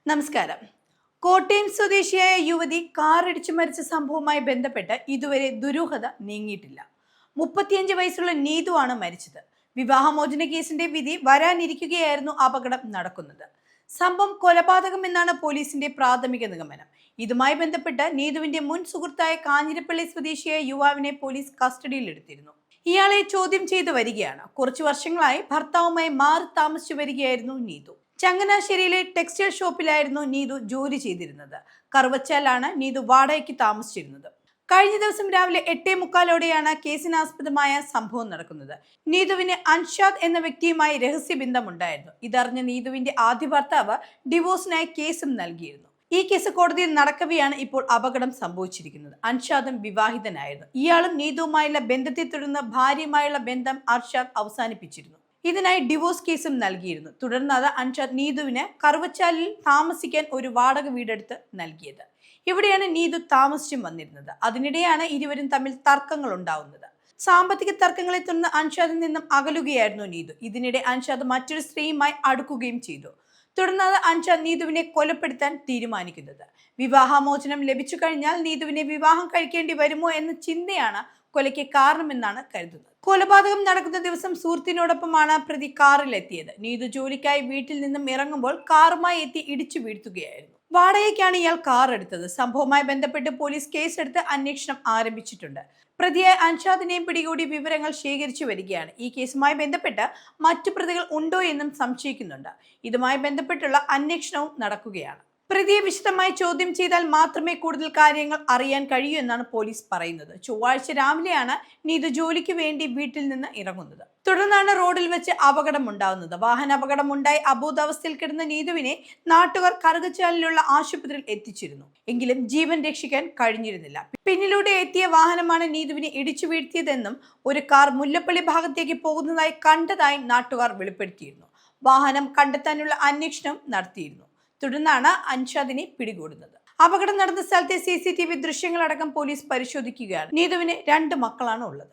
നമസ്കാരം. കോട്ടയം സ്വദേശിയായ യുവതി കാറിടിച്ചു മരിച്ച സംഭവവുമായി ബന്ധപ്പെട്ട് ഇതുവരെ ദുരൂഹത നീങ്ങിയിട്ടില്ല. 35 വയസ്സുള്ള നീതുവാണ് മരിച്ചത്. വിവാഹമോചന കേസിന്റെ വിധി വരാനിരിക്കുകയായിരുന്നു അപകടം നടക്കുന്നത്. സംഭവം കൊലപാതകം എന്നാണ് പോലീസിന്റെ പ്രാഥമിക നിഗമനം. ഇതുമായി ബന്ധപ്പെട്ട് നീതുവിന്റെ മുൻ സുഹൃത്തായ കാഞ്ഞിരപ്പള്ളി സ്വദേശിയായ യുവാവിനെ പോലീസ് കസ്റ്റഡിയിലെടുത്തിരുന്നു. ഇയാളെ ചോദ്യം ചെയ്തു വരികയാണ്. കുറച്ചു വർഷങ്ങളായി ഭർത്താവുമായി മാറി താമസിച്ചു വരികയായിരുന്നു നീതു. ചങ്ങനാശ്ശേരിയിലെ ടെക്സ്റ്റൈൽ ഷോപ്പിലായിരുന്നു നീതു ജോലി ചെയ്തിരുന്നത്. കറുവച്ചാലാണ് നീതു വാടകയ്ക്ക് താമസിച്ചിരുന്നത്. കഴിഞ്ഞ ദിവസം രാവിലെ 8:45 കേസിനാസ്പദമായ സംഭവം നടക്കുന്നത്. നീതുവിന് അൻഷാദ് എന്ന വ്യക്തിയുമായി രഹസ്യബന്ധമുണ്ടായിരുന്നു. ഇതറിഞ്ഞ നീതുവിന്റെ ആദ്യ ഭർത്താവ് ഡിവോഴ്സിനായി കേസും നൽകിയിരുന്നു. ഈ കേസ് കോടതിയിൽ നടക്കവെയാണ് ഇപ്പോൾ അപകടം സംഭവിച്ചിരിക്കുന്നത്. അൻഷാദും വിവാഹിതനായിരുന്നു. ഇയാളും നീതുവുമായുള്ള ബന്ധത്തെ തുടർന്ന് ഭാര്യയുമായുള്ള ബന്ധം അർഷാദ് അവസാനിപ്പിച്ചിരുന്നു. ഇതിനായി ഡിവോഴ്സ് കേസും നൽകിയിരുന്നു. തുടർന്ന് അത് അൻഷാദ് നീതുവിന് കറുവച്ചാലിൽ താമസിക്കാൻ ഒരു വാടക വീടെടുത്ത് നൽകിയത്. ഇവിടെയാണ് നീതു താമസിച്ചും വന്നിരുന്നത്. അതിനിടെയാണ് ഇരുവരും തമ്മിൽ തർക്കങ്ങൾ ഉണ്ടാവുന്നത്. സാമ്പത്തിക തർക്കങ്ങളെ തുടർന്ന് അൻഷാദിൽ നിന്നും അകലുകയായിരുന്നു നീതു. ഇതിനിടെ അൻഷാദ് മറ്റൊരു സ്ത്രീയുമായി അടുക്കുകയും ചെയ്തു. തുടർന്നാണ് അൻഷാദ് നീതുവിനെ കൊലപ്പെടുത്താൻ തീരുമാനിക്കുന്നത്. വിവാഹമോചനം ലഭിച്ചു കഴിഞ്ഞാൽ നീതുവിനെ വിവാഹം കഴിക്കേണ്ടി വരുമോ എന്ന ചിന്തയാണ് കൊലയ്ക്ക് കാരണമെന്നാണ് കരുതുന്നത്. കൊലപാതകം നടക്കുന്ന ദിവസം സുഹൃത്തിനോടൊപ്പമാണ് പ്രതി കാറിലെത്തിയത്. നീതു ജോലിക്കായി വീട്ടിൽ നിന്നും ഇറങ്ങുമ്പോൾ കാറുമായി എത്തി ഇടിച്ചു വീഴ്ത്തുകയായിരുന്നു. വാടകയ്ക്കാണ് ഇയാൾ കാർ എടുത്തത്. സംഭവവുമായി ബന്ധപ്പെട്ട് പോലീസ് കേസെടുത്ത് അന്വേഷണം ആരംഭിച്ചിട്ടുണ്ട്. പ്രതിയായ അൻഷാദിനെയും പിടികൂടി വിവരങ്ങൾ ശേഖരിച്ചു വരികയാണ്. ഈ കേസുമായി ബന്ധപ്പെട്ട് മറ്റു പ്രതികൾ ഉണ്ടോ എന്നും സംശയിക്കുന്നുണ്ട്. ഇതുമായി ബന്ധപ്പെട്ടുള്ള അന്വേഷണവും നടക്കുകയാണ്. പ്രതിയെ വിശദമായി ചോദ്യം ചെയ്താൽ മാത്രമേ കൂടുതൽ കാര്യങ്ങൾ അറിയാൻ കഴിയൂ എന്നാണ് പോലീസ് പറയുന്നത്. ചൊവ്വാഴ്ച രാവിലെയാണ് നീതു ജോലിക്ക് വേണ്ടി വീട്ടിൽ നിന്ന് ഇറങ്ങുന്നത്. തുടർന്നാണ് റോഡിൽ വെച്ച് അപകടം ഉണ്ടാകുന്നത്. വാഹന അപകടമുണ്ടായി അബോധാവസ്ഥയിൽ കിടന്ന നീതുവിനെ നാട്ടുകാർ കറുകച്ചാലിലുള്ള ആശുപത്രിയിൽ എത്തിച്ചിരുന്നു. എങ്കിലും ജീവൻ രക്ഷിക്കാൻ കഴിഞ്ഞിരുന്നില്ല. പിന്നിലൂടെ എത്തിയ വാഹനമാണ് നീതുവിനെ ഇടിച്ചു വീഴ്ത്തിയതെന്നും ഒരു കാർ മുല്ലപ്പള്ളി ഭാഗത്തേക്ക് പോകുന്നതായി കണ്ടതായും നാട്ടുകാർ വെളിപ്പെടുത്തിയിരുന്നു. വാഹനം കണ്ടെത്താനുള്ള അന്വേഷണം നടത്തിയിരുന്നു. തുടർന്നാണ് അൻഷാദിനെ പിടികൂടുന്നത്. അപകടം നടന്ന സ്ഥലത്തെ CCTV ദൃശ്യങ്ങളടക്കം പോലീസ് പരിശോധിക്കുകയാണ്. നീതുവിന് 2 മക്കളാണ് ഉള്ളത്.